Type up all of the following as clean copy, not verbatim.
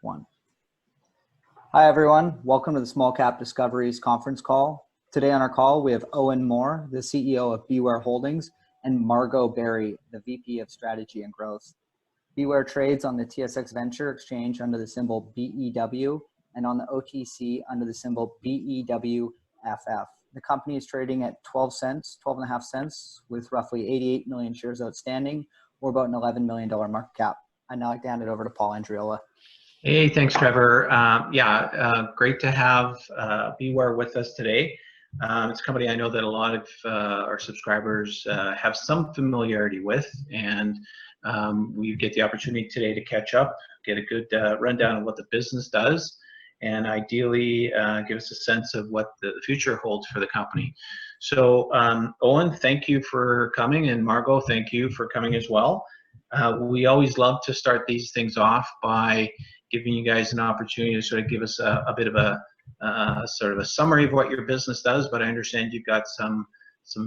One. Hi, everyone. Welcome to the Small Cap Discoveries conference call. Today on our call, we have Owen Moore, the CEO of BeWhere Holdings, and Margaux Berry, the VP of Strategy and Growth. BeWhere trades on the TSX Venture Exchange under the symbol BEW and on the OTC under the symbol BEW-TSX.V. The company is trading at 12.5 cents with roughly 88 million shares outstanding, or about an $11 million market cap. I'd now like to hand it over to Paul Andriola. Hey, thanks, Trevor. Great to have BeWhere with us today. It's a company I know that a lot of our subscribers have some familiarity with, and we get the opportunity today to catch up, get a good rundown of what the business does, and ideally give us a sense of what the future holds for the company. So Owen, thank you for coming, and Margaux, thank you for coming as well. We always love to start these things off by giving you guys an opportunity to sort of give us a bit of a sort of a summary of what your business does, but I understand you've got some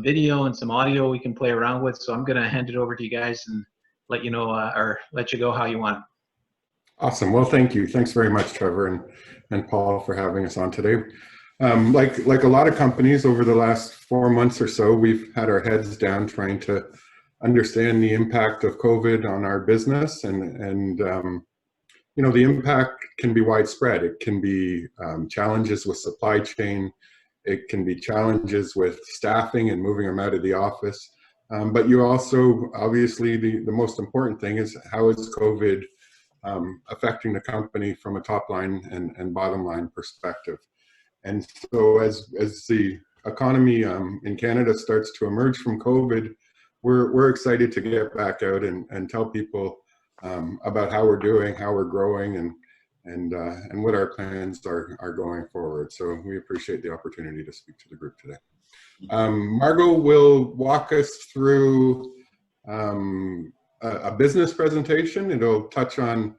video and some audio we can play around with, so I'm going to hand it over to you guys and let you know or let you go how you want. Awesome. Well, thank you. Thanks very much, Trevor and Paul, for having us on today. Like a lot of companies over the last 4 months or so, we've had our heads down trying to understand the impact of COVID on our business, and you know, the impact can be widespread. It can be challenges with supply chain. It can be challenges with staffing and moving them out of the office. But you also, obviously, the most important thing is how is COVID affecting the company from a top line and bottom line perspective. And so as the economy in Canada starts to emerge from COVID, we're excited to get back out and tell people about how we're doing, how we're growing, and what our plans are going forward. So we appreciate the opportunity to speak to the group today. Margaux will walk us through a business presentation. It'll touch on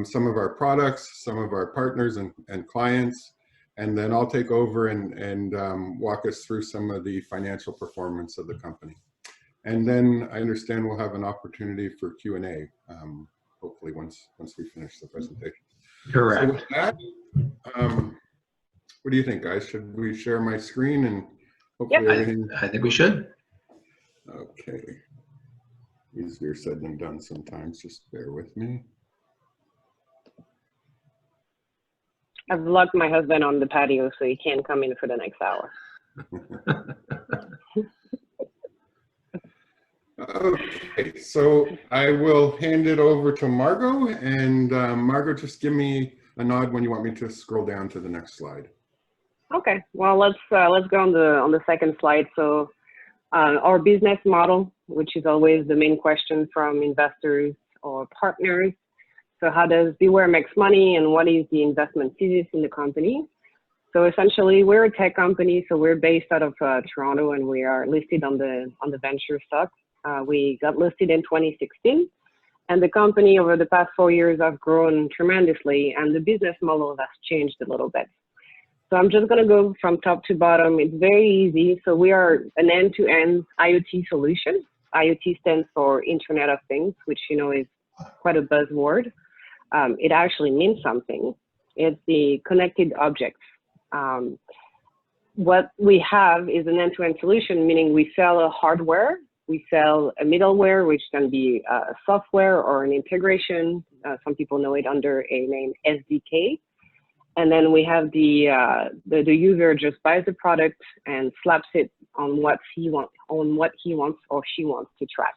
some of our products, some of our partners and clients, and then I'll take over and walk us through some of the financial performance of the company. And then I understand we'll have an opportunity for Q&A, hopefully once we finish the presentation. Correct. So with that, what do you think, guys? Should we share my screen and hopefully everything? I think we should. Okay. Easier said than done sometimes. Just bear with me. I've locked my husband on the patio, so he can't come in for the next hour. Okay, so I will hand it over to Margaux, and Margaux, just give me a nod when you want me to scroll down to the next slide. Okay, well, let's go on the second slide. So our business model, which is always the main question from investors or partners. So how does BeWhere makes money, and what is the investment thesis in the company? So essentially, we're a tech company, so we're based out of Toronto, and we are listed on the venture stock. We got listed in 2016, and the company over the past 4 years have grown tremendously, and the business model has changed a little bit. So I'm just going to go from top to bottom. It's very easy. So we are an end-to-end IoT solution. IoT stands for Internet of Things, which you know is quite a buzzword. It actually means something. It's the connected objects. What we have is an end-to-end solution, meaning we sell a hardware, we sell a middleware, which can be a software or an integration. Some people know it under a name SDK. And then we have the user just buys the product and slaps it on what he wants or she wants to track.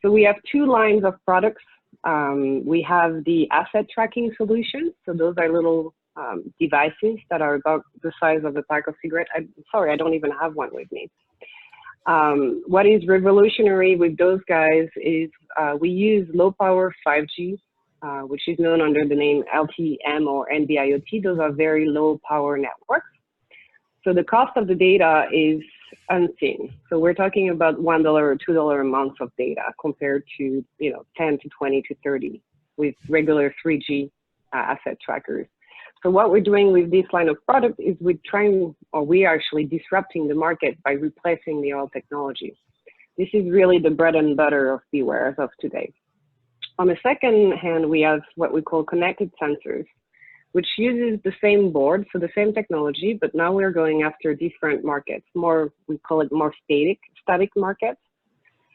So we have two lines of products. We have the asset tracking solution. So those are little devices that are about the size of a pack of cigarettes. Sorry, I don't even have one with me. What is revolutionary with those guys is we use low power 5G, which is known under the name LTM or NB-IoT. Those are very low power networks. So the cost of the data is unseen. So we're talking about $1 or $2 a month of data compared to 10 to 20 to 30 with regular 3G asset trackers. So what we're doing with this line of product is we are actually disrupting the market by replacing the old technology. This is really the bread and butter of BeWhere as of today. On the second hand, we have what we call connected sensors, which uses the same board, so the same technology, but now we're going after different markets, more, we call it more static markets,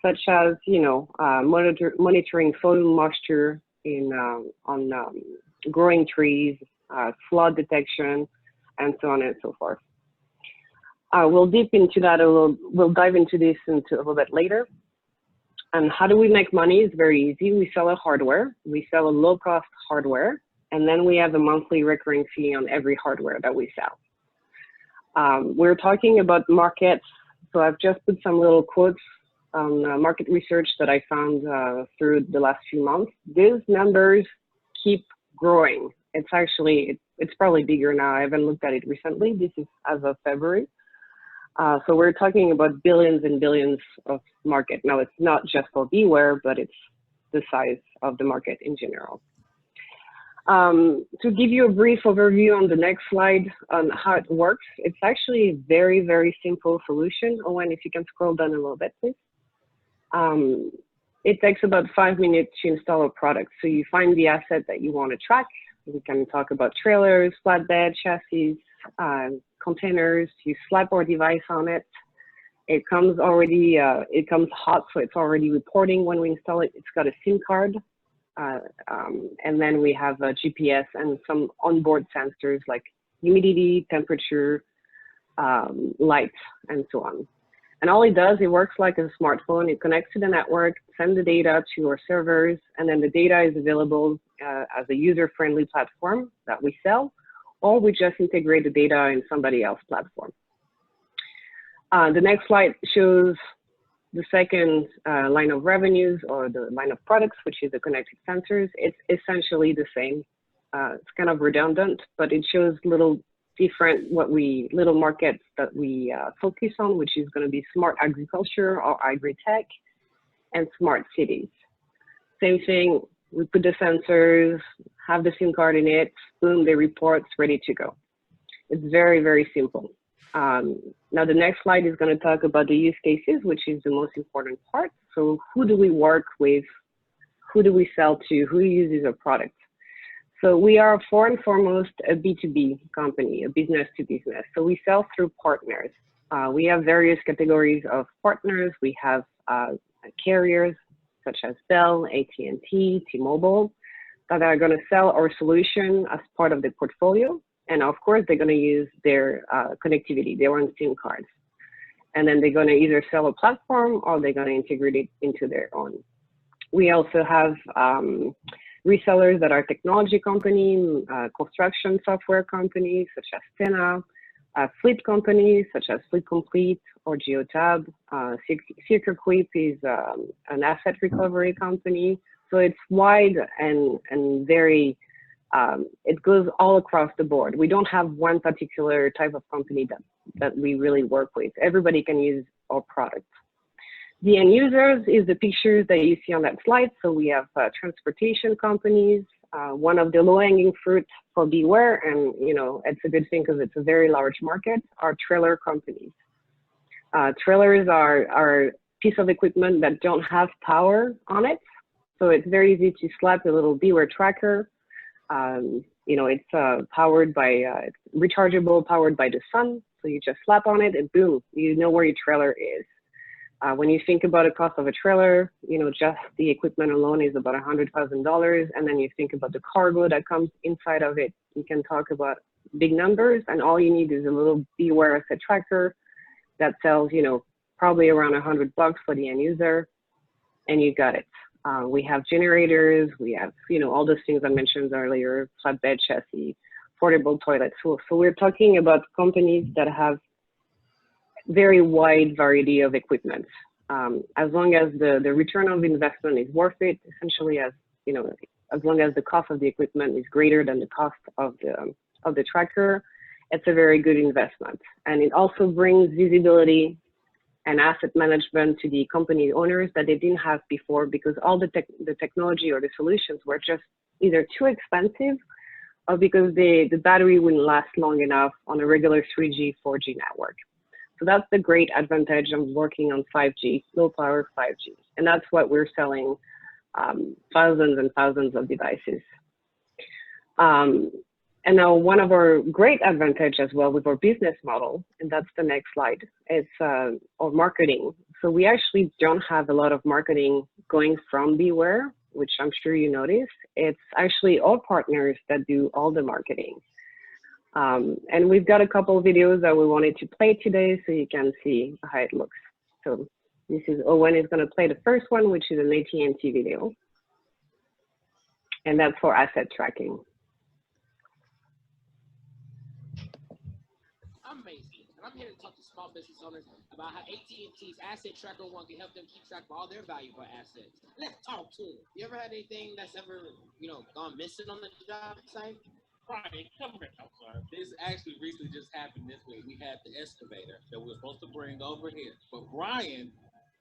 such as, monitoring soil moisture on growing trees, flood detection, and so on and so forth. We'll dive into this a little bit later. And how do we make money? It's very easy. We sell a hardware. We sell a low-cost hardware, and then we have a monthly recurring fee on every hardware that we sell. We're talking about markets, so I've just put some little quotes on market research that I found through the last few months. These numbers keep growing. It's probably bigger now. I haven't looked at it recently. This is as of February. So we're talking about billions and billions of market. Now, it's not just for BeWhere, but it's the size of the market in general. To give you a brief overview on the next slide on how it works, it's actually a very, very simple solution. Owen, if you can scroll down a little bit, please. It takes about 5 minutes to install a product. So you find the asset that you want to track. We can talk about trailers, flatbed, chassis, containers. You slap our device on it. It comes already, it comes hot, so it's already reporting when we install it. It's got a SIM card. And then we have a GPS and some onboard sensors like humidity, temperature, light, and so on. And all it does, it works like a smartphone. It connects to the network, sends the data to our servers, and then the data is available as a user-friendly platform that we sell, or we just integrate the data in somebody else's platform. The next slide shows the second line of revenues, or the line of products, which is the connected sensors. It's essentially the same. It's kind of redundant, but it shows little markets that we focus on, which is going to be smart agriculture or agri-tech and smart cities. Same thing, we put the sensors, have the SIM card in it, boom, they report, it's ready to go. It's very, very simple. Now the next slide is going to talk about the use cases, which is the most important part. So who do we work with? Who do we sell to? Who uses our product? So we are first and foremost a B2B company, a business to business. So we sell through partners. We have various categories of partners. We have carriers such as Bell, AT&T, T-Mobile, that are going to sell our solution as part of the portfolio. And of course, they're going to use their connectivity, their own SIM cards. And then they're going to either sell a platform or they're going to integrate it into their own. We also have resellers that are technology companies, construction software companies such as Stena, fleet companies such as Fleet Complete or Geotab. SecurQuip is an asset recovery company. So it's wide and very, it goes all across the board. We don't have one particular type of company that we really work with. Everybody can use our product. The end users is the pictures that you see on that slide. So we have transportation companies. One of the low-hanging fruit for BeWhere, and it's a good thing because it's a very large market, are trailer companies. Trailers are a piece of equipment that don't have power on it. So it's very easy to slap a little BeWhere tracker. It's powered by, it's rechargeable, powered by the sun. So you just slap on it and boom, you know where your trailer is. When you think about the cost of a trailer, just the equipment alone is about $100,000. And then you think about the cargo that comes inside of it, you can talk about big numbers. And all you need is a little BeWhere asset tracker that sells, probably around $100 for the end user, and you got it. We have generators, we have, all those things I mentioned earlier, flatbed chassis, portable toilets. So we're talking about companies that have very wide variety of equipment. As long as the return of investment is worth it, essentially as long as the cost of the equipment is greater than the cost of the tracker, it's a very good investment. And it also brings visibility and asset management to the company owners that they didn't have before, because all the technology or the solutions were just either too expensive or because the battery wouldn't last long enough on a regular 3G, 4G network. So that's the great advantage of working on 5G, low power 5G. And that's what we're selling thousands and thousands of devices. And now one of our great advantage as well with our business model, and that's the next slide, is our marketing. So we actually don't have a lot of marketing going from BeWhere, which I'm sure you noticed. It's actually all partners that do all the marketing. And we've got a couple of videos that we wanted to play today so you can see how it looks. So this is Owen is going to play the first one, which is an AT&T video. And that's for asset tracking. I'm Macy, and I'm here to talk to small business owners about how AT&T's Asset Tracker 1 can help them keep track of all their valuable assets. Let's talk to them. You ever had anything that's ever, gone missing on the job site? Brian, come here. I'm sorry. This actually recently just happened this week. We had the excavator that we were supposed to bring over here, but Brian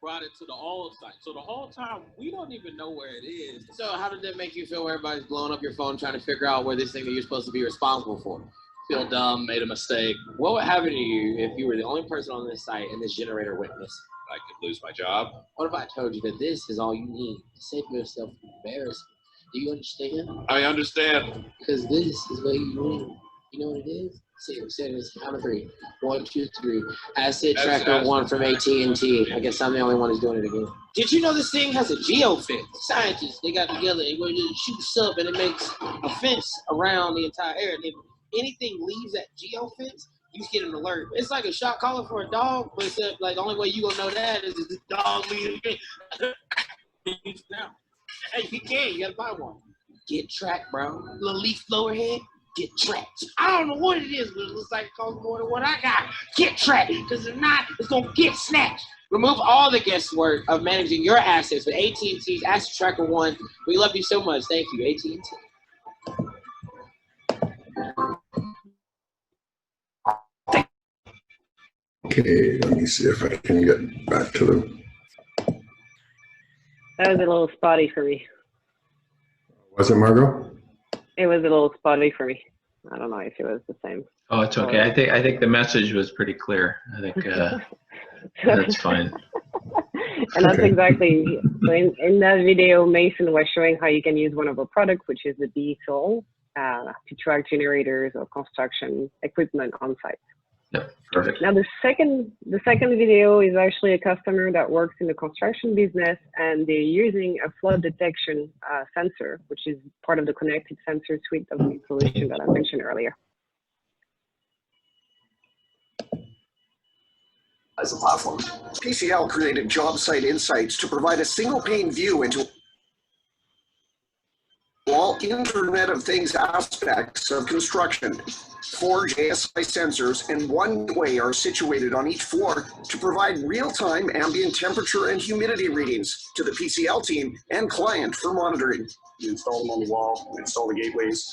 brought it to the old site. So the whole time, we don't even know where it is. So how did that make you feel where everybody's blowing up your phone trying to figure out where this thing that you're supposed to be responsible for? Feel dumb, made a mistake. What would happen to you if you were the only person on this site and this generator witnessed? I could lose my job. What if I told you that this is all you need to save yourself from embarrassment? Do you understand? I understand. Because this is what you need. You know what it is? Say this. Count of 3. 1, 2, 3. Asset Tracker 1 from AT&T. I guess I'm the only one who's doing it again. Did you know this thing has a geofence? Scientists, they got together and it shoots up and it makes a fence around the entire area. And if anything leaves that geofence, you get an alert. It's like a shot collar for a dog, but except like the only way you gonna know that is if the dog leaves the now. Hey, you can. You gotta buy one. Get tracked, bro. Little leaf blower head. Get tracked. I don't know what it is, but it looks like it costs more than what I got. Get tracked, because if not, it's gonna get snatched. Remove all the guesswork of managing your assets with AT&T's Asset Tracker 1. We love you so much. Thank you, AT&T. Okay, let me see if I can get back to them. That was a little spotty for me. Was it Margaux? It was a little spotty for me. I don't know if it was the same. Oh, it's okay. I think the message was pretty clear. I think that's fine. And that's exactly, so in that video, Mason was showing how you can use one of our products, which is the BeSol, to track generators or construction equipment on site. Yep, perfect. Now the second video is actually a customer that works in the construction business, and they're using a flood detection sensor, which is part of the connected sensor suite of the solution that I mentioned earlier. As a platform, PCL created Job Site Insights to provide a single pane view into all Internet of Things aspects of construction. 4 JSI sensors and 1 gateway are situated on each floor to provide real-time ambient temperature and humidity readings to the PCL team and client for monitoring. You install them on the wall, we install the gateways,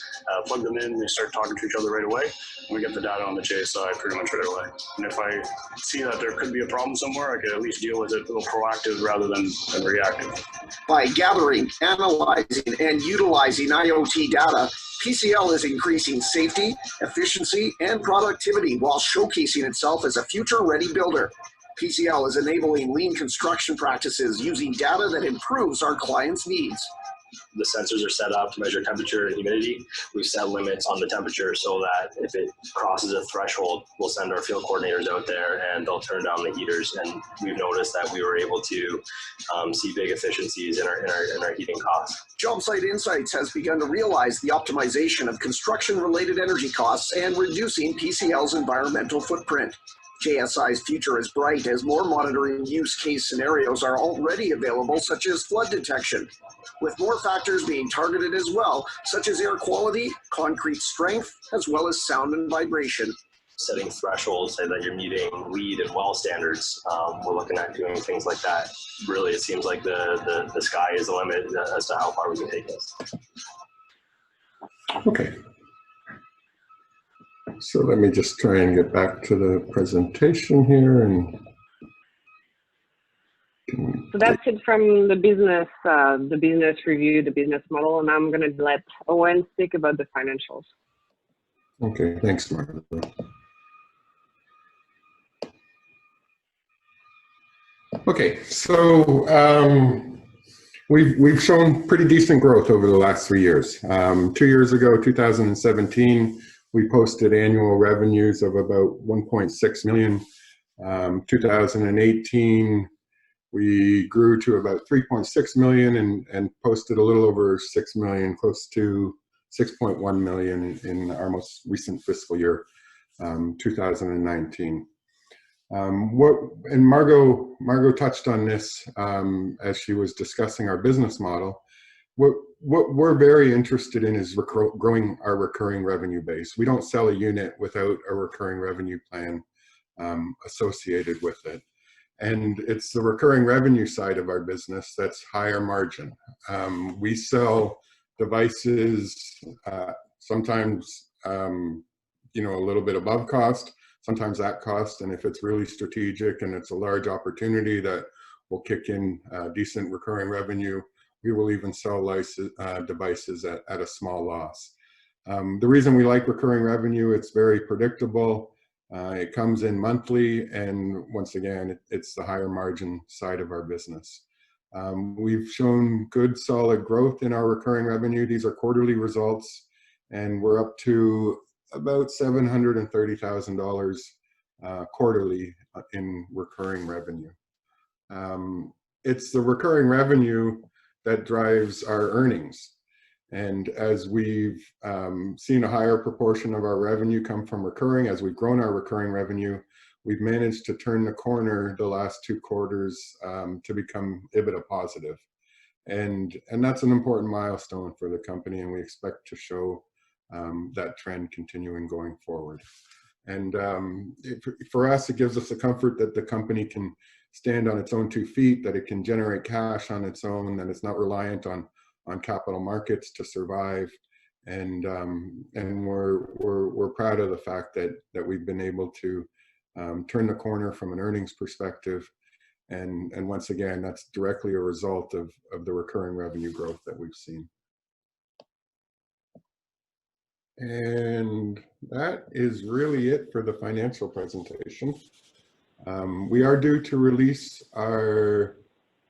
plug them in, they start talking to each other right away, and we get the data on the JSI pretty much right away. And if I see that there could be a problem somewhere, I could at least deal with it a little proactive rather than reactive. By gathering, analyzing, and utilizing IoT data, PCL is increasing safety, efficiency, and productivity while showcasing itself as a future-ready builder. PCL is enabling lean construction practices using data that improves our clients' needs. The sensors are set up to measure temperature and humidity. We've set limits on the temperature so that if it crosses a threshold, we'll send our field coordinators out there and they'll turn down the heaters. And we've noticed that we were able to see big efficiencies in our heating costs. Job Site Insights has begun to realize the optimization of construction-related energy costs and reducing PCL's environmental footprint. JSI's future is bright as more monitoring use case scenarios are already available, such as flood detection, with more factors being targeted as well, such as air quality, concrete strength, as well as sound and vibration. Setting thresholds, say that you're meeting LEED and well standards, we're looking at doing things like that. Really, it seems like the sky is the limit as to how far we can take this. Okay. So let me just try and get back to the presentation here. And so that's it from the business review, the business model, and I'm going to let Owen speak about the financials. Okay, thanks, Margaux. Okay, so We've shown pretty decent growth over the last 3 years. 2 years ago, 2017, we posted annual revenues of about 1.6 million. 2018, we grew to about 3.6 million and posted a little over 6 million, close to 6.1 million in our most recent fiscal year, 2019. Margaux touched on this as she was discussing our business model. What we're very interested in is growing our recurring revenue base. We don't sell a unit without a recurring revenue plan associated with it. And it's the recurring revenue side of our business that's higher margin. We sell devices sometimes a little bit above cost, sometimes at cost, and if it's really strategic and it's a large opportunity that will kick in decent recurring revenue, we will even sell devices at a small loss. The reason we like recurring revenue, it's very predictable. It comes in monthly, and once again, it's the higher margin side of our business. We've shown good solid growth in our recurring revenue. These are quarterly results, and we're up to about $730,000 quarterly in recurring revenue. It's the recurring revenue that drives our earnings. And as we've seen a higher proportion of our revenue come from recurring, as we've grown our recurring revenue, we've managed to turn the corner the last 2 quarters to become EBITDA positive. And that's an important milestone for the company, and we expect to show that trend continuing going forward. And for us, it gives us the comfort that the company can stand on its own 2 feet, that it can generate cash on its own, that it's not reliant on capital markets to survive. And we're proud of the fact that we've been able to turn the corner from an earnings perspective. And once again, that's directly a result of the recurring revenue growth that we've seen. And that is really it for the financial presentation. We are due to release our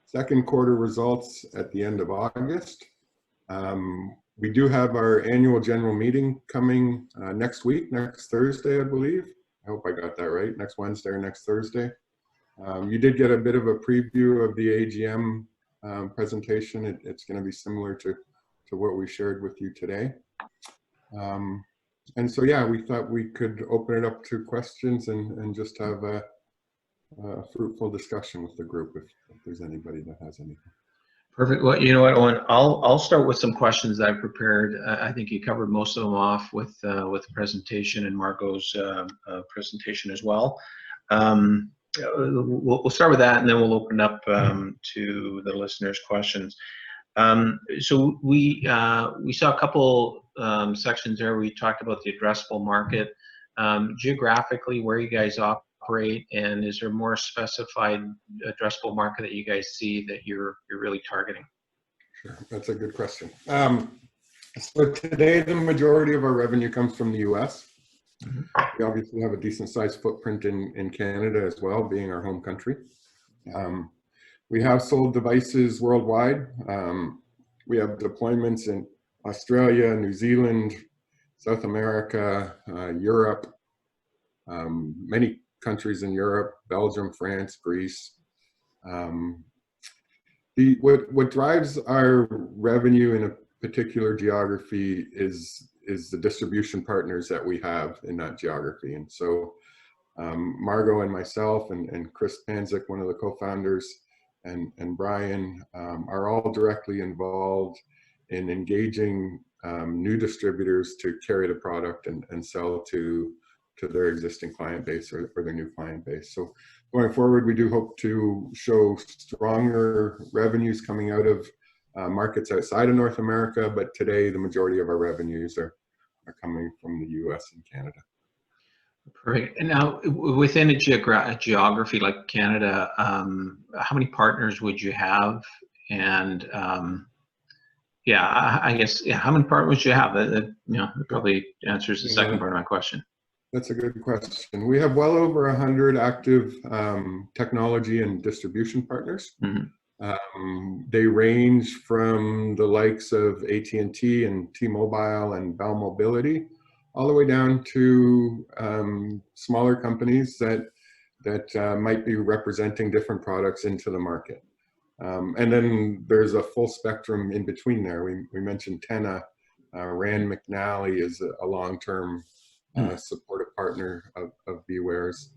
second quarter results at the end of August. We do have our annual general meeting coming next week, next Thursday, I believe. I hope I got that right, next Wednesday or next Thursday. You did get a bit of a preview of the AGM presentation. It's going to be similar to what we shared with you today. And so, yeah, we thought we could open it up to questions and just have a fruitful discussion with the group if there's anybody that has anything. Perfect. Well, you know what, Owen, I'll start with some questions that I've prepared. I think you covered most of them off with the presentation and Margaux's presentation as well. We'll start with that, and then we'll open up to the listeners' questions. So we saw a couple sections there. We talked about the addressable market, geographically, where you guys operate, and is there more specified addressable market that you guys see that you're really targeting? Sure, that's a good question. So today, the majority of our revenue comes from the U.S. We obviously have a decent sized footprint in Canada as well, being our home country. We have sold devices worldwide. We have deployments in Australia, New Zealand, South America, Europe, many countries in Europe, Belgium, France, Greece. What drives our revenue in a particular geography is the distribution partners that we have in that geography. And so Margaux and myself and Chris Panzik, one of the co-founders, and Brian are all directly involved in engaging new distributors to carry the product and sell to their existing client base or their new client base. So going forward, we do hope to show stronger revenues coming out of markets outside of North America, but today the majority of our revenues are coming from the US and Canada. Perfect. And now within a geography like Canada, how many partners would you have? And yeah, I guess, yeah, how many partners would you have? That probably answers the second part of my question. That's a good question. We have well over 100 active technology and distribution partners. They range from the likes of AT&T and T-Mobile and Bell Mobility, all the way down to smaller companies that might be representing different products into the market. And then there's a full spectrum in between there. We mentioned Tenna. Rand McNally is a long-term supportive partner of BeWhere's.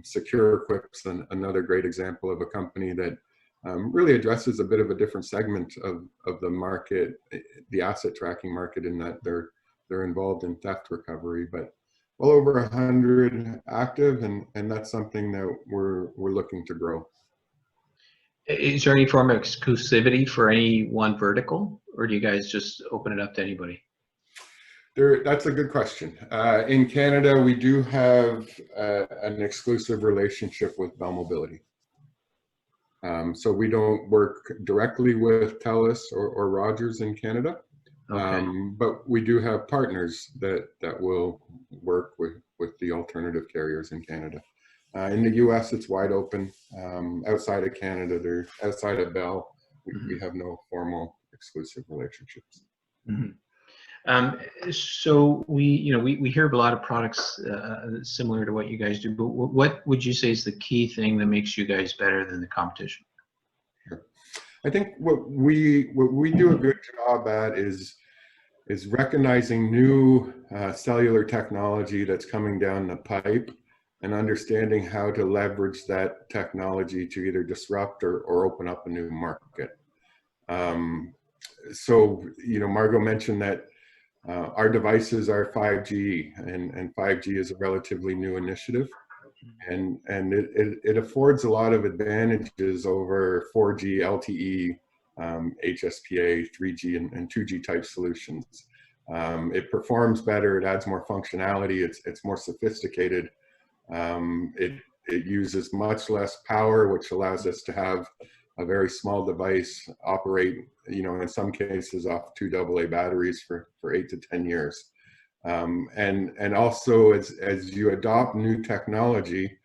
Secure Equip's another great example of a company that really addresses a bit of a different segment of the market, the asset tracking market, in that they're involved in theft recovery, but well over 100 active, and that's something that we're looking to grow. Is there any form of exclusivity for any one vertical, or do you guys just open it up to anybody? That's a good question. In Canada, we do have an exclusive relationship with Bell Mobility. So we don't work directly with TELUS or Rogers in Canada, okay. But we do have partners that will work with the alternative carriers in Canada. In the US, it's wide open. Outside of Canada, outside of Bell, we have no formal exclusive relationships. So we hear of a lot of products similar to what you guys do, but what would you say is the key thing that makes you guys better than the competition? Sure. I think what we do a good job at is recognizing new cellular technology that's coming down the pipe, and understanding how to leverage that technology to either disrupt or open up a new market. So, Margaux mentioned that our devices are 5G, and 5G is a relatively new initiative, and it affords a lot of advantages over 4G, LTE, HSPA, 3G, and 2G type solutions. It performs better, it adds more functionality, it's more sophisticated. It uses much less power, which allows us to have a very small device operate, in some cases off 2 AA batteries for 8 to 10 years. And also as you adopt new technology,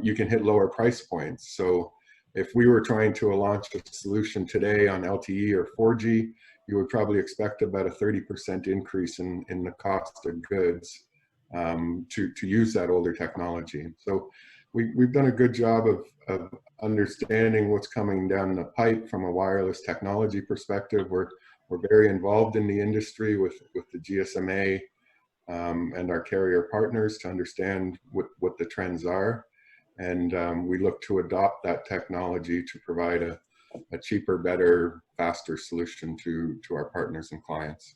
you can hit lower price points. So if we were trying to launch a solution today on LTE or 4G, you would probably expect about a 30% increase in the cost of goods to use that older technology. So we've done a good job of understanding what's coming down the pipe from a wireless technology perspective. We're very involved in the industry with the GSMA and our carrier partners to understand what the trends are. And we look to adopt that technology to provide a cheaper, better, faster solution to our partners and clients.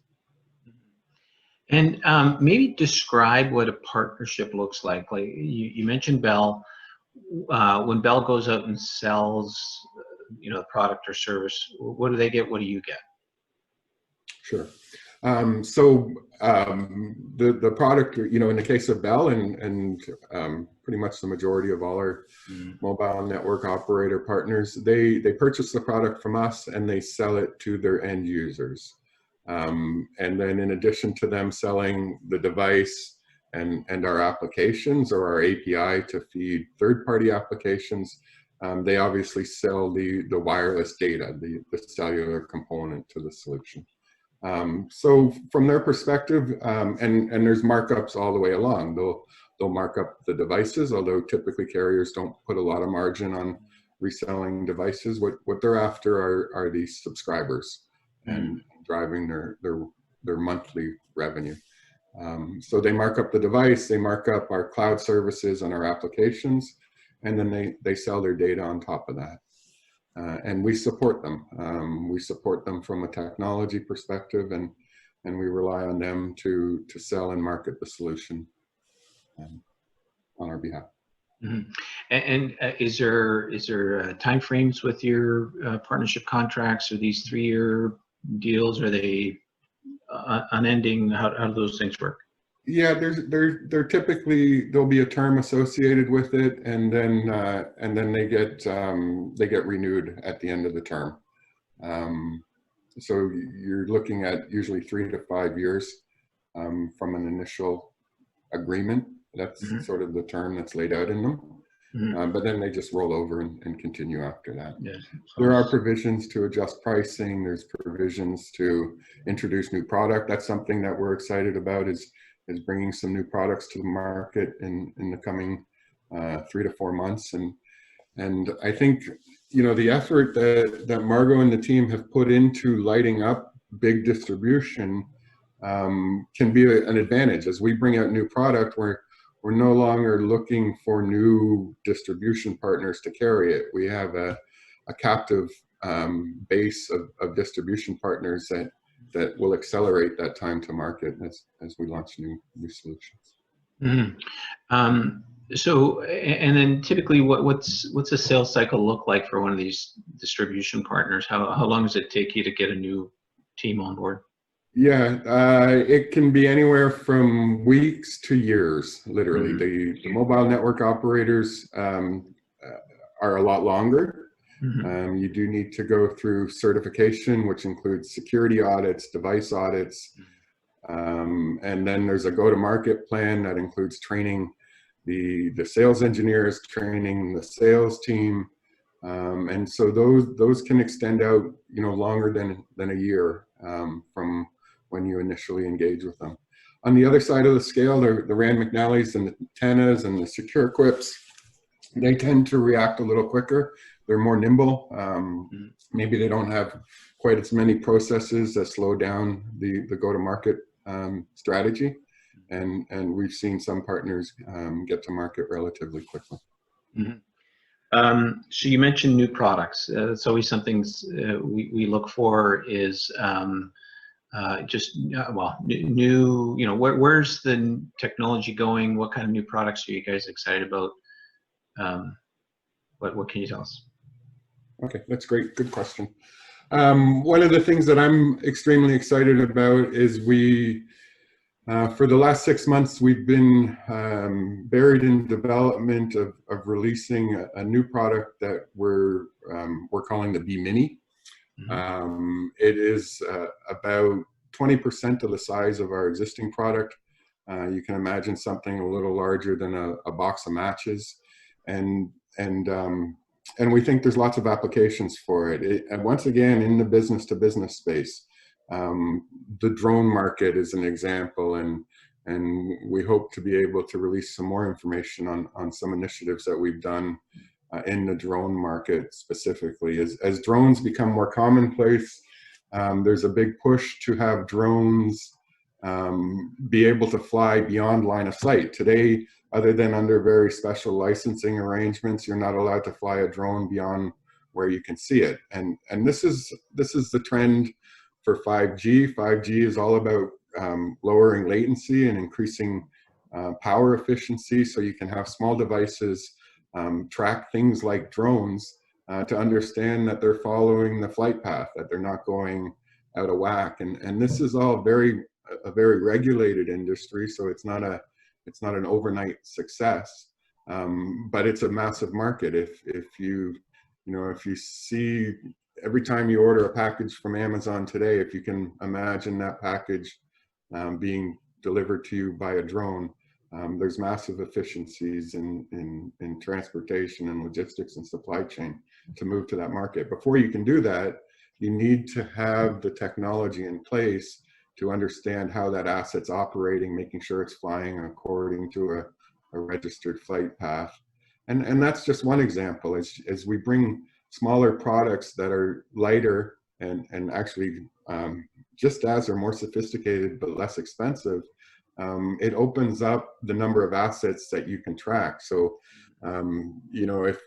And maybe describe what a partnership looks like. Like you mentioned Bell. When Bell goes out and sells, a product or service, what do they get? What do you get? Sure. So the product, in the case of Bell and pretty much the majority of all our mobile network operator partners, they purchase the product from us and they sell it to their end users. And then in addition to them selling the device and our applications or our API to feed third-party applications, they obviously sell the wireless data, the cellular component to the solution. So from their perspective, and there's markups all the way along. They'll mark up the devices, although typically carriers don't put a lot of margin on reselling devices. What they're after are these subscribers and driving their monthly revenue. So they mark up the device, they mark up our cloud services and our applications, and then they sell their data on top of that. And we support them. We support them from a technology perspective, and we rely on them to sell and market the solution on our behalf. Mm-hmm. And is there time frames with your partnership contracts? Are these 3-year deals? Are they unending? How do those things work? Yeah, they're typically, there'll be a term associated with it, and then they get renewed at the end of the term. So you're looking at usually 3 to 5 years from an initial agreement. That's sort of the term that's laid out in them. but then they just roll over and continue after that. Yeah. There are provisions to adjust pricing. There's provisions to introduce new product. That's something that we're excited about, is bringing some new products to the market in the coming 3 to 4 months. And I think, you know, the effort that Margaux and the team have put into lighting up big distribution can be an advantage. As we bring out new product, we're no longer looking for new distribution partners to carry it. We have a captive base of distribution partners that will accelerate that time to market as we launch new solutions. So, and then typically, what's a sales cycle look like for one of these distribution partners? How long does it take you to get a new team on board? Yeah, it can be anywhere from weeks to years, literally. The mobile network operators are a lot longer. You do need to go through certification, which includes security audits, device audits, and then there's a go-to-market plan that includes training the sales engineers, training the sales team, and so those can extend out, you know, longer than a year from when you initially engage with them. On the other side of the scale, the Rand McNally's and the Tenas and the Secure Quips, they tend to react a little quicker. They're more nimble. Maybe they don't have quite as many processes that slow down the go-to-market strategy. And we've seen some partners get to market relatively quickly. So you mentioned new products. It's always something we look for is new, you know, where's the technology going? What kind of new products are you guys excited about? What can you tell us? Okay, that's great. Good question. One of the things that I'm extremely excited about is for the last 6 months, we've been buried in development of releasing a new product that we're calling the B-Mini. It is about 20% of the size of our existing product. You can imagine something a little larger than a box of matches, and we think there's lots of applications for it. And once again, in the business-to-business space. The drone market is an example, and we hope to be able to release some more information on some initiatives that we've done in the drone market specifically. As drones become more commonplace, there's a big push to have drones be able to fly beyond line of sight. Today, other than under very special licensing arrangements, you're not allowed to fly a drone beyond where you can see it. And this is the trend for 5G. 5G is all about lowering latency and increasing power efficiency, so you can have small devices track things like drones to understand that they're following the flight path, that they're not going out of whack. And this is all a very regulated industry, so it's not an overnight success, but it's a massive market. If you see, every time you order a package from Amazon today, if you can imagine that package being delivered to you by a drone, there's massive efficiencies in transportation and logistics and supply chain to move to that market. Before you can do that, you need to have the technology in place to understand how that asset's operating, making sure it's flying according to a registered flight path. And that's just one example. As we bring smaller products that are lighter and actually just as or more sophisticated but less expensive, it opens up the number of assets that you can track. So you know, if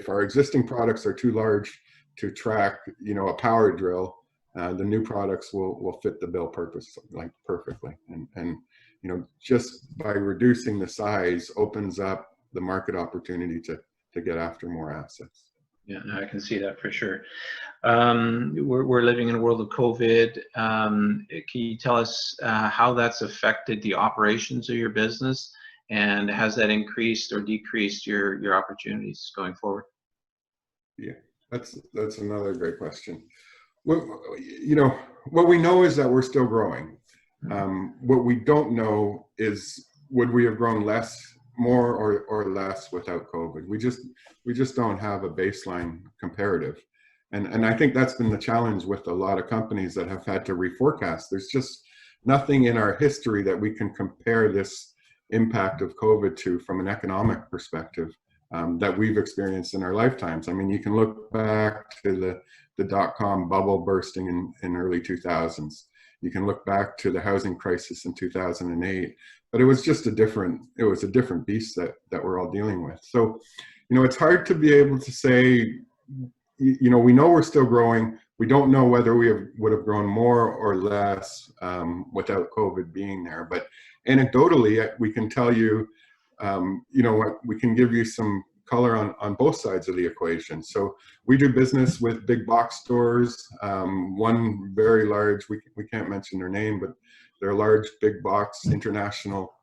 our existing products are too large to track, you know, a power drill, the new products will fit the bill perfectly. And you know, just by reducing the size opens up the market opportunity to get after more assets. Yeah, no, I can see that for sure. We're living in a world of COVID. Can you tell us how that's affected the operations of your business, and has that increased or decreased your opportunities going forward? Yeah, that's another great question. Well, you know, what we know is that we're still growing. What we don't know is, would we have grown less more or less without COVID. We just don't have a baseline comparative. And I think that's been the challenge with a lot of companies that have had to reforecast. There's just nothing in our history that we can compare this impact of COVID to from an economic perspective that we've experienced in our lifetimes. I mean, you can look back to the dot-com bubble bursting in early 2000s. You can look back to the housing crisis in 2008, but it was just a different beast that we're all dealing with. So, you know, it's hard to be able to say, you know, we know we're still growing. We don't know whether we would have grown more or less without COVID being there. But anecdotally, we can tell you, you know what, we can give you some color on both sides of the equation. So we do business with big box stores. One very large, we can't mention their name, but they're a large big box international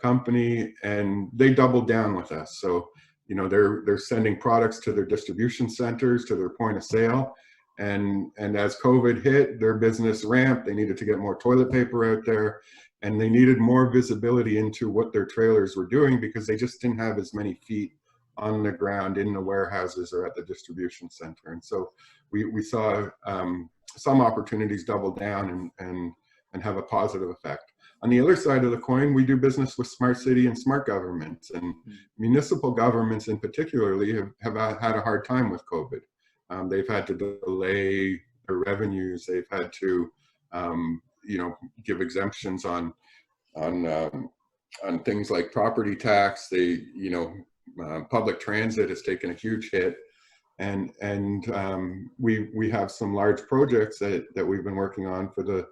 company, and they doubled down with us. So, you know, they're sending products to their distribution centers, to their point of sale. And as COVID hit, their business ramped. They needed to get more toilet paper out there, and they needed more visibility into what their trailers were doing because they just didn't have as many feet on the ground in the warehouses or at the distribution center. And so we saw some opportunities double down and have a positive effect. On the other side of the coin, we do business with smart city and smart governments, and municipal governments in particularly have had a hard time with COVID. They've had to delay their revenues. They've had to, you know, give exemptions on things like property tax. They, you know, public transit has taken a huge hit, and we have some large projects that we've been working on for the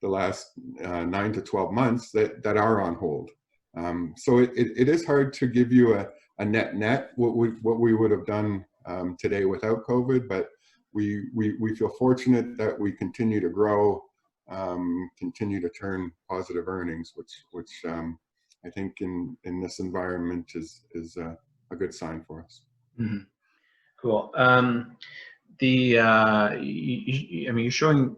last 9 to 12 months that are on hold. So it is hard to give you a net what we would have done today without COVID, but we feel fortunate that we continue to grow, continue to turn positive earnings, which I think in this environment is a good sign for us. Mm-hmm. Cool. I mean, you're showing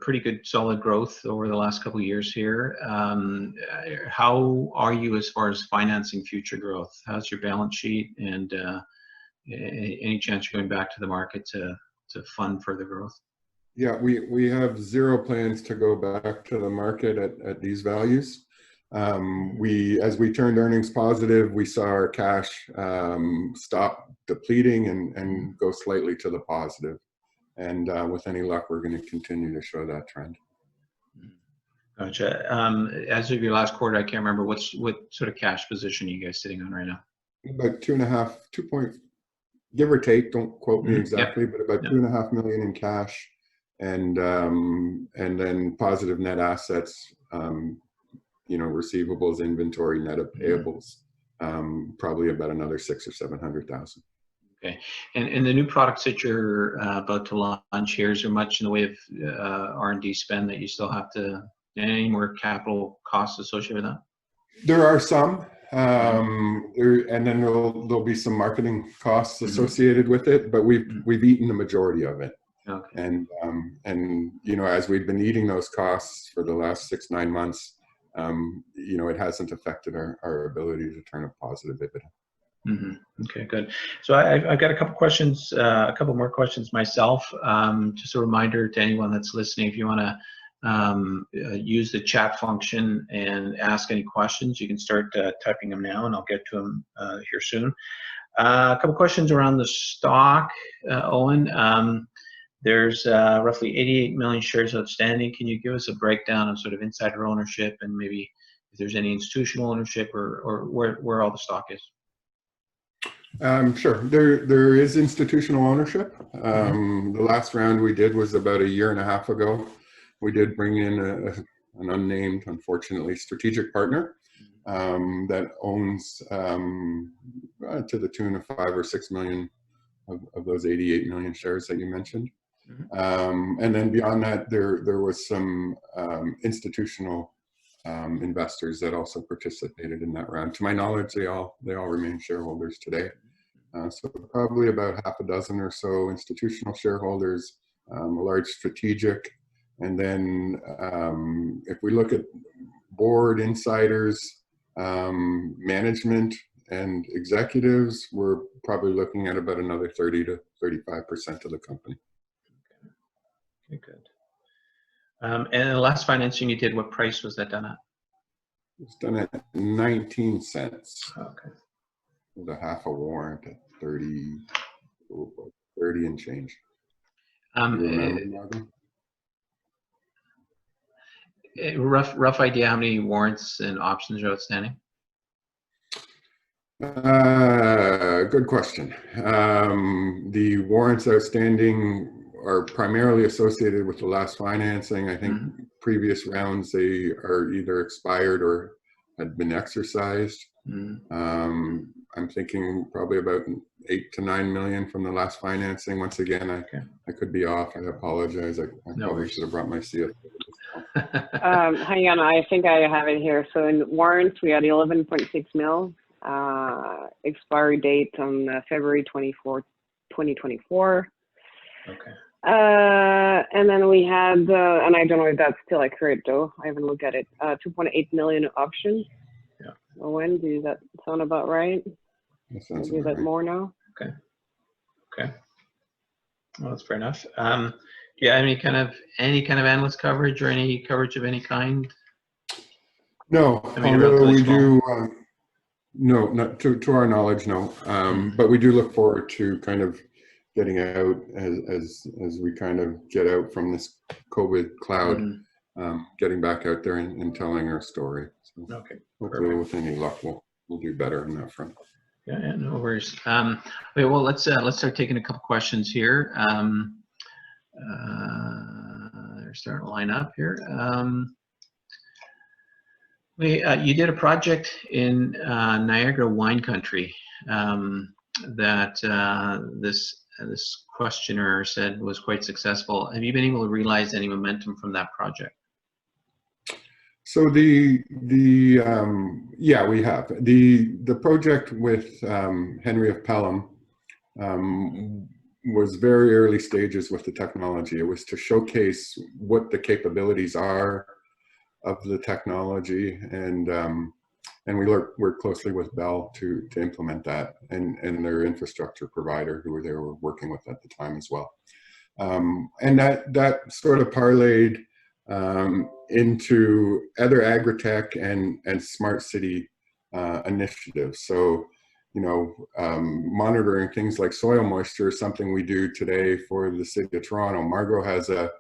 pretty good solid growth over the last couple of years here. How are you as far as financing future growth? How's your balance sheet, and any chance you're going back to the market to fund further growth? Yeah, we have zero plans to go back to the market at these values. As we turned earnings positive, we saw our cash stop depleting and go slightly to the positive. And with any luck, we're going to continue to show that trend. Gotcha. As of your last quarter, I can't remember what sort of cash position are you guys sitting on right now? About 2.5, give or take. Don't quote me exactly, but about 2.5 million in cash, and then positive net assets. You know, receivables, inventory, net of payables, probably about another 600,000 or 700,000. Okay, and the new products that you're about to launch here, is there much in the way of R&D spend that you still have to, any more capital costs associated with that? There are some, and then there'll be some marketing costs associated with it, but we've eaten the majority of it. Okay. And you know, as we've been eating those costs for the last 6-9 months, you know, it hasn't affected our ability to turn a positive EBITDA. Mm-hmm. Okay, good. So I've got a couple questions, a couple more questions myself. Just a reminder to anyone that's listening, if you want to use the chat function and ask any questions, you can start typing them now, and I'll get to them here soon. A couple questions around the stock, Owen. There's roughly 88 million shares outstanding. Can you give us a breakdown of sort of insider ownership, and maybe if there's any institutional ownership, or where all the stock is? Sure. There is institutional ownership. The last round we did was about 1.5 years ago. We did bring in an unnamed, unfortunately, strategic partner that owns to the tune of 5 or 6 million of those 88 million shares that you mentioned. And then beyond that, there was some institutional investors that also participated in that round. To my knowledge, they all remain shareholders today. So probably about 6 or so institutional shareholders, a large strategic, and then if we look at board insiders, Management and executives, we're probably looking at about another 30 to 35% of the company. Okay, good. And the last financing you did, what price was that done at? It's done at 19 cents. Okay. With a half a warrant at 30 and change. Do you remember, Margaux? Rough idea how many warrants and options are outstanding? Good question. The warrants outstanding are primarily associated with the last financing. I think previous rounds, they are either expired or had been exercised. I'm thinking probably about 8 to 9 million from the last financing. Once again, I could be off. I apologize. I probably should have brought my CFO. Hang on, I think I have it here. So in warrants, we had 11.6 mil. Expiry date on February 24th, 2024. Okay. And then we had, and I don't know if that's still accurate though, I haven't looked at it, 2.8 million options. Yeah. Owen, does that sound about right? That sounds Maybe a bit more now. Okay. Okay. Well, that's fair enough. Yeah, any kind of analyst coverage or any coverage of any kind? No, I mean, although we small. do, no, not to our knowledge, no. But we do look forward to kind of getting out as we kind of get out from this COVID cloud, getting back out there and telling our story. So okay. Hopefully, with any luck, we'll do better on that front. Yeah, no worries. Okay, well, let's start taking a couple questions here. They're starting to line up here. You did a project in Niagara wine country that this questioner said was quite successful. Have you been able to realize any momentum from that project? So yeah, we have the project with Henry of Pelham was very early stages with the technology. It was to showcase what the capabilities are of the technology, and we worked closely with Bell to implement that, and their infrastructure provider who they were working with at the time as well. And that sort of parlayed into other agritech and smart city initiatives. So, you know, monitoring things like soil moisture is something we do today for the city of Toronto. Margaux has a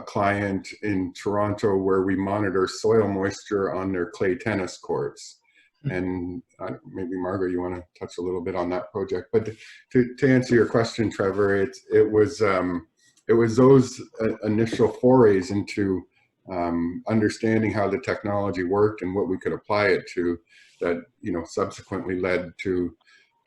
client in Toronto where we monitor soil moisture on their clay tennis courts. And maybe Margaux, you want to touch a little bit on that project. But to answer your question, Trevor, it was those initial forays into understanding how the technology worked and what we could apply it to that, you know, subsequently led to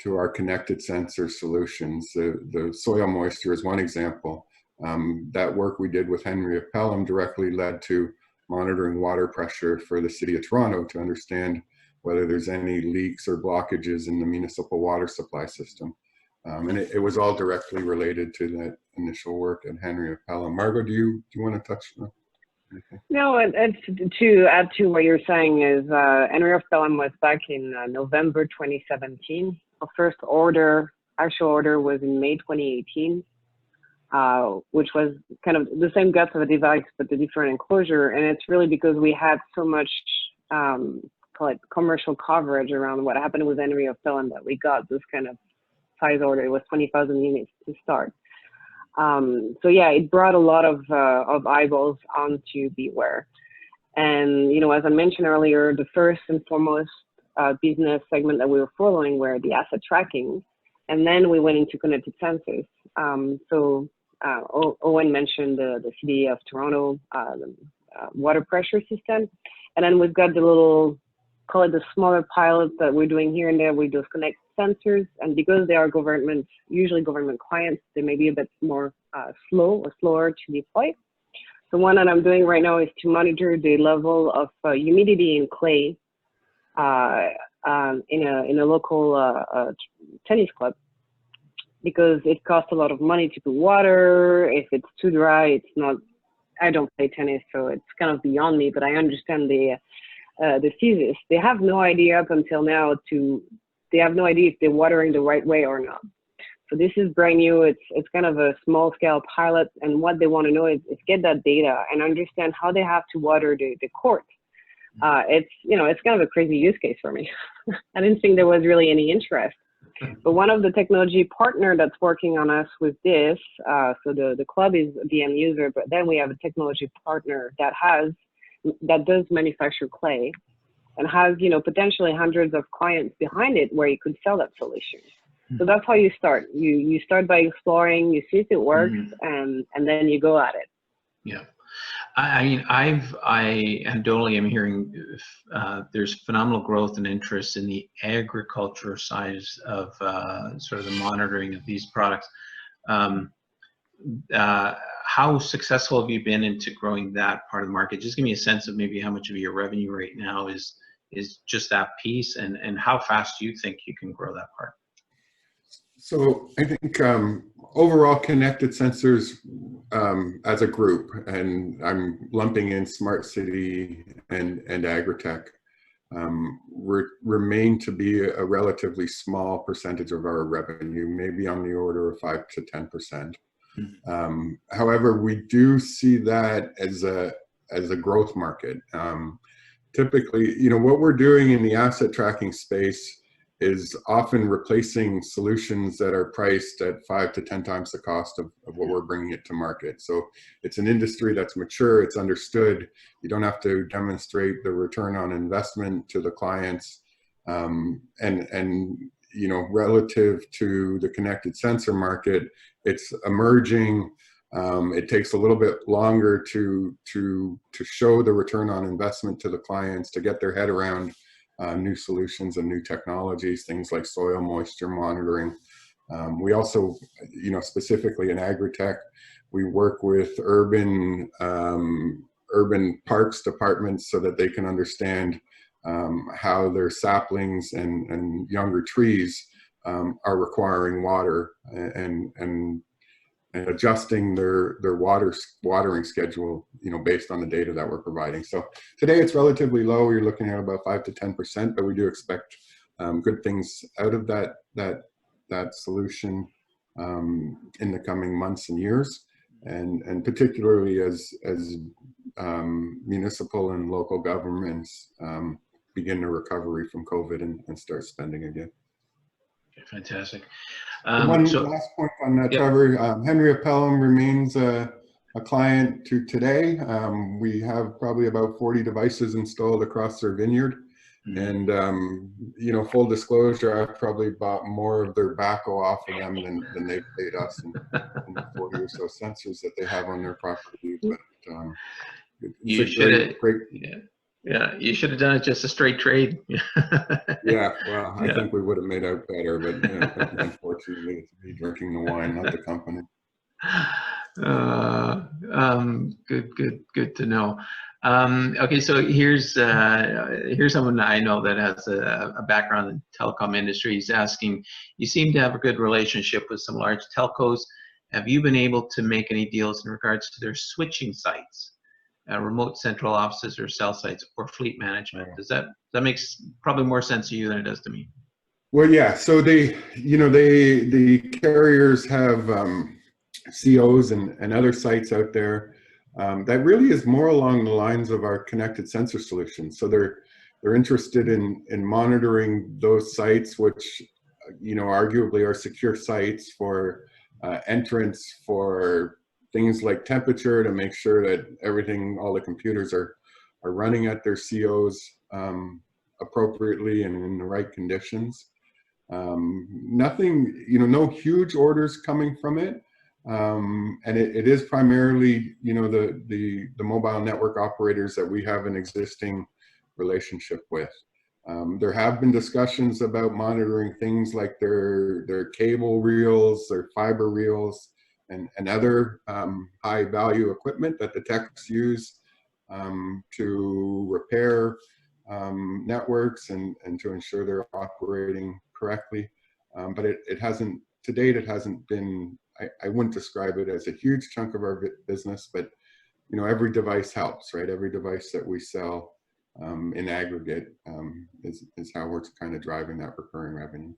our connected sensor solutions. The soil moisture is one example. That work we did with Henry of Pelham directly led to monitoring water pressure for the city of Toronto to understand whether there's any leaks or blockages in the municipal water supply system. And it was all directly related to that initial work at Henry of Pelham. Margaux, do you want to touch on anything? No, to add to what you're saying is Henry of Pelham was back in November 2017. Our first actual order was in May 2018, which was kind of the same guts of a device, but the different enclosure. And it's really because we had so much call it commercial coverage around what happened with Henry of Pelham that we got this kind of size order. It was 20,000 units to start. So yeah, it brought a lot of eyeballs onto BeWhere. And, you know, as I mentioned earlier, the first and foremost business segment that we were following were the asset tracking. And then we went into connected sensors. So Owen mentioned the city of Toronto water pressure system. And then we've got the little, call it the smaller pilots that we're doing here and there with those connected sensors. And because they are usually government clients, they may be a bit more slower to deploy. The one that I'm doing right now is to monitor the level of humidity in clay in a local tennis club, because it costs a lot of money to put water. If it's too dry, it's not. I don't play tennis, so it's kind of beyond me. But I understand the the thesis. They have no idea up until now they have no idea if they're watering the right way or not. So this is brand new. It's kind of a small scale pilot, and what they want to know is get that data and understand how they have to water the court. It's kind of a crazy use case for me. I didn't think there was really any interest. But one of the technology partner that's working on us with this, so the club is the end user, but then we have a technology partner that does manufacture clay and has, potentially hundreds of clients behind it where you could sell that solution. So that's how you start. You start by exploring, you see if it works, and then you go at it. Yeah. I mean, I anecdotally am hearing there's phenomenal growth and interest in the agriculture side of sort of the monitoring of these products. How successful have you been into growing that part of the market? Just give me a sense of maybe how much of your revenue right now is just that piece, and how fast do you think you can grow that part? So I think overall connected sensors as a group, and I'm lumping in smart city and agritech, remain to be a relatively small percentage of our revenue, maybe on the order of 5 to 10%. However, we do see that as a growth market. Typically, what we're doing in the asset tracking space is often replacing solutions that are priced at 5 to 10 times the cost of what we're bringing it to market. So it's an industry that's mature, it's understood. You don't have to demonstrate the return on investment to the clients. Relative to the connected sensor market, it's emerging. It takes a little bit longer to show the return on investment to the clients, to get their head around new solutions and new technologies, things like soil moisture monitoring. We also, specifically in agritech, we work with urban parks departments so that they can understand how their saplings and younger trees are requiring water and adjusting their watering schedule, based on the data that we're providing. So today it's relatively low. You're looking at about 5 to 10%, but we do expect good things out of that solution in the coming months and years, and particularly as municipal and local governments begin the recovery from COVID and start spending again. Fantastic. One last point on that, yep. Trevor. Henry Appellum remains a client to today. We have probably about 40 devices installed across their vineyard. And, full disclosure, I've probably bought more of their backhoe off of them than they've paid us in the 40 or so sensors that they have on their property. But you should have. Yeah, you should have done it just a straight trade. Yeah, well, I think we would have made out better, but unfortunately, it's me drinking the wine, not the company. Good to know. Okay, so here's someone I know that has a background in the telecom industry. He's asking, you seem to have a good relationship with some large telcos. Have you been able to make any deals in regards to their switching sites? Remote central offices or cell sites or fleet management? That makes probably more sense to you than it does to me. Well, yeah. So the carriers have COs and other sites out there that really is more along the lines of our connected sensor solutions. So they're interested in monitoring those sites, which arguably are secure sites for entrance, for things like temperature, to make sure that all the computers are running at their COs appropriately and in the right conditions. Nothing, no huge orders coming from it. And it is primarily, the mobile network operators that we have an existing relationship with. There have been discussions about monitoring things like their cable reels, their fiber reels, and other high value equipment that the techs use to repair networks and to ensure they're operating correctly. But it hasn't, to date, it hasn't been, I wouldn't describe it as a huge chunk of our business, but every device helps, right? Every device that we sell in aggregate is how we're kind of driving that recurring revenue.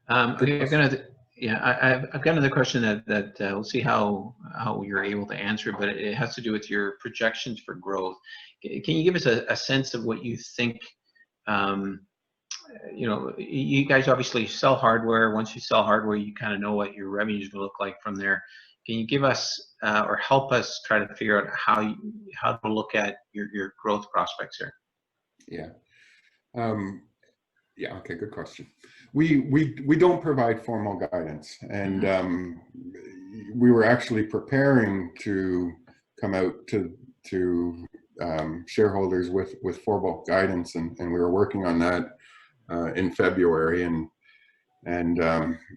Okay, I've got another question that we'll see how you're able to answer, but it has to do with your projections for growth. Can you give us a sense of what you think? You know, you guys obviously sell hardware. Once you sell hardware, you kind of know what your revenues will look like from there. Can you give us or help us try to figure out how to look at your growth prospects here? Yeah. Yeah. Okay. Good question. We don't provide formal guidance, and we were actually preparing to come out to shareholders with formal guidance, and we were working on that in February, and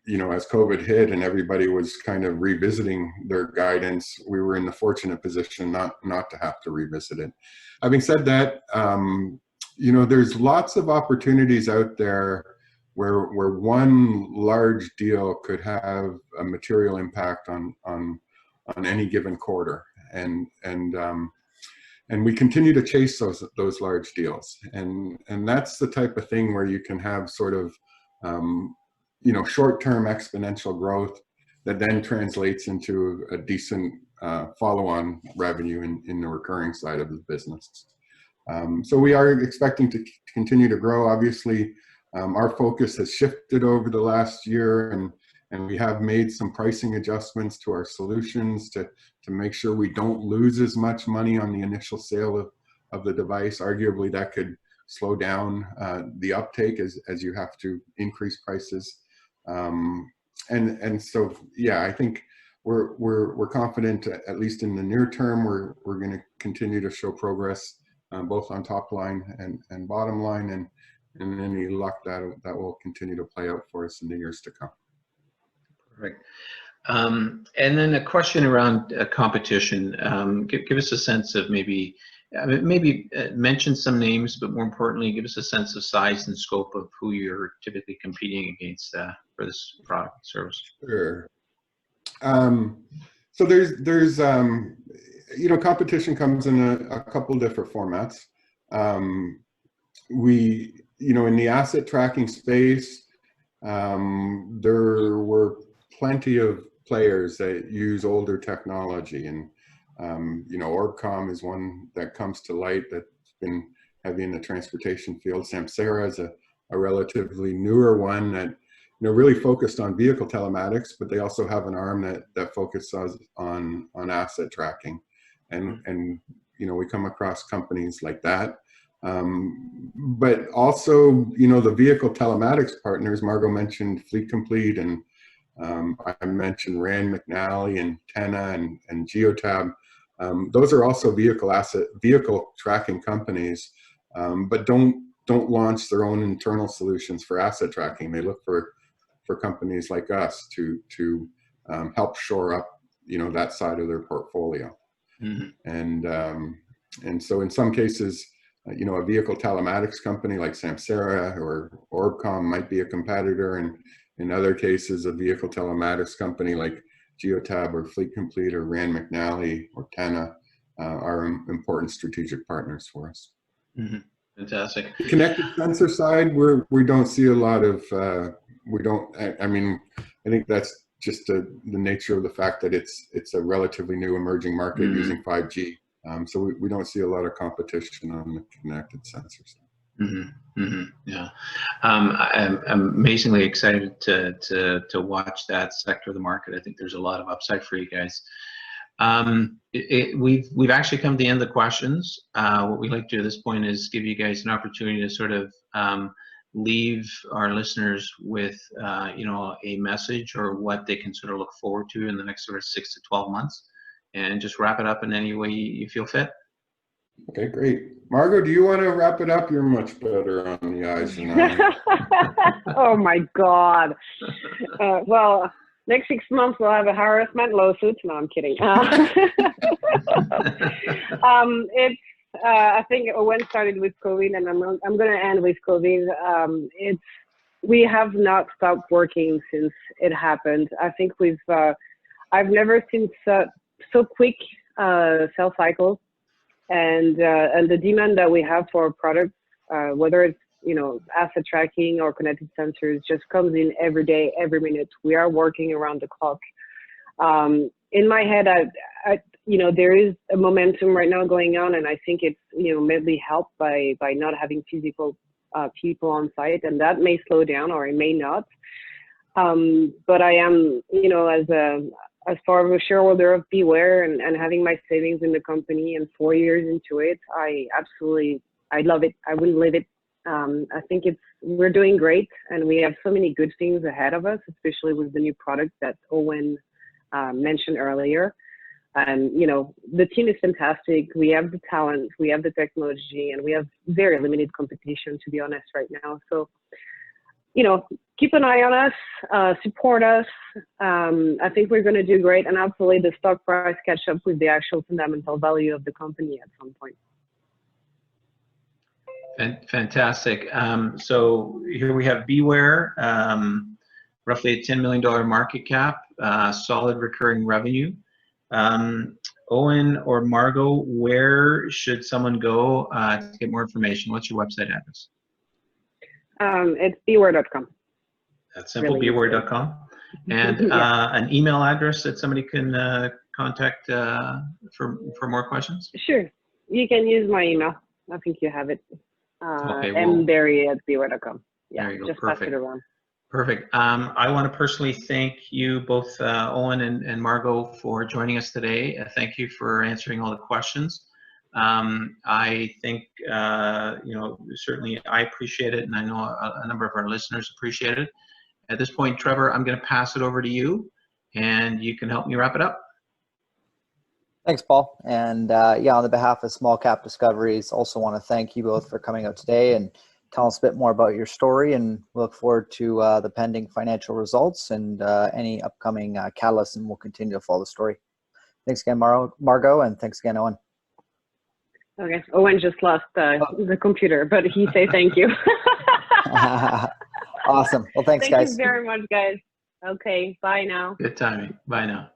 you know, as COVID hit and everybody was kind of revisiting their guidance, we were in the fortunate position not to have to revisit it. Having said that, you know, there's lots of opportunities out there where one large deal could have a material impact on any given quarter, and we continue to chase those large deals, and that's the type of thing where you can have sort of you know, short-term exponential growth that then translates into a decent follow-on revenue in the recurring side of the business. So we are expecting to continue to grow. Obviously, our focus has shifted over the last year, and we have made some pricing adjustments to our solutions to make sure we don't lose as much money on the initial sale of the device. Arguably, that could slow down the uptake as you have to increase prices. And so, yeah, I think we're confident, at least in the near term, we're going to continue to show progress both on top line and bottom line, and any luck that will continue to play out for us in the years to come. Perfect. And then a question around competition. Give us a sense of maybe mention some names, but more importantly, give us a sense of size and scope of who you're typically competing against for this product service. Sure. So there's you know, competition comes in a couple different formats. You know, in the asset tracking space, there were plenty of players that use older technology, and you know, Orbcom is one that comes to light that's been heavy in the transportation field. Samsara is a relatively newer one that, you know, really focused on vehicle telematics, but they also have an arm that focuses on asset tracking, and you know, we come across companies like that. But also, you know, the vehicle telematics partners, Margaux mentioned Fleet Complete, and I mentioned Rand McNally and Tenna and Geotab. Those are also vehicle tracking companies, but don't launch their own internal solutions for asset tracking. They look for companies like us to help shore up, you know, that side of their portfolio. And so in some cases, you know, a vehicle telematics company like Samsara or Orbcom might be a competitor, and in other cases, a vehicle telematics company like Geotab or Fleet Complete or Rand McNally or Tenna are important strategic partners for us. Fantastic. The connected sensor side, we don't see a lot of, I mean, I think that's just the nature of the fact that it's a relatively new emerging market using 5G. So we don't see a lot of competition on the connected sensors. Yeah, I'm amazingly excited to watch that sector of the market. I think there's a lot of upside for you guys. We've actually come to the end of the questions. What we like to do at this point is give you guys an opportunity to sort of leave our listeners with you know, a message or what they can sort of look forward to in the next sort of 6 to 12 months, and just wrap it up in any way you feel fit. Okay, great. Margaux, do you want to wrap it up? You're much better on the eyes than I am. Oh my God. Well, next 6 months we'll have a harassment lawsuit. No, I'm kidding. I think Owen started with COVID, and I'm going to end with COVID. We have not stopped working since it happened. I think I've never seen so quick sales cycles. and the demand that we have for our products, whether it's asset tracking or connected sensors, just comes in every day, every minute. We are working around the clock. In my head, there is a momentum right now going on, and I think it's mainly helped by not having physical people on site, and that may slow down or it may not. But I am, as far as a shareholder of BeWhere and having my savings in the company and 4 years into it, I love it. I wouldn't leave it. I think we're doing great, and we have so many good things ahead of us, especially with the new product that Owen mentioned earlier. And the team is fantastic. We have the talent, we have the technology, and we have very limited competition, to be honest, right now. So keep an eye on us, support us. I think we're going to do great, and hopefully the stock price catch up with the actual fundamental value of the company at some point. Fantastic. So here we have BeWhere, roughly a $10 million market cap, solid recurring revenue. Owen or Margaux, where should someone go to get more information? What's your website address? It's BeWhere.com. That's simple, really BeWhere.com. And yeah. An email address that somebody can contact for more questions? Sure. You can use my email. I think you have it. Okay, mberry@BeWhere.com. Yeah, there you go. just Perfect. pass it around. Perfect. I want to personally thank you both, Owen and Margaux, for joining us today. Thank you for answering all the questions. I think, certainly I appreciate it, and I know a number of our listeners appreciate it. At this point, Trevor, I'm going to pass it over to you, and you can help me wrap it up. Thanks, Paul. And on the behalf of Small Cap Discoveries, also want to thank you both for coming out today and tell us a bit more about your story, and look forward to the pending financial results and any upcoming catalysts, and we'll continue to follow the story. Thanks again, Margaux, and thanks again, Owen. Okay, Owen just lost the computer, but he say thank you. Awesome. Well, thanks, guys. Thank you very much, guys. Okay, bye now. Good timing. Bye now.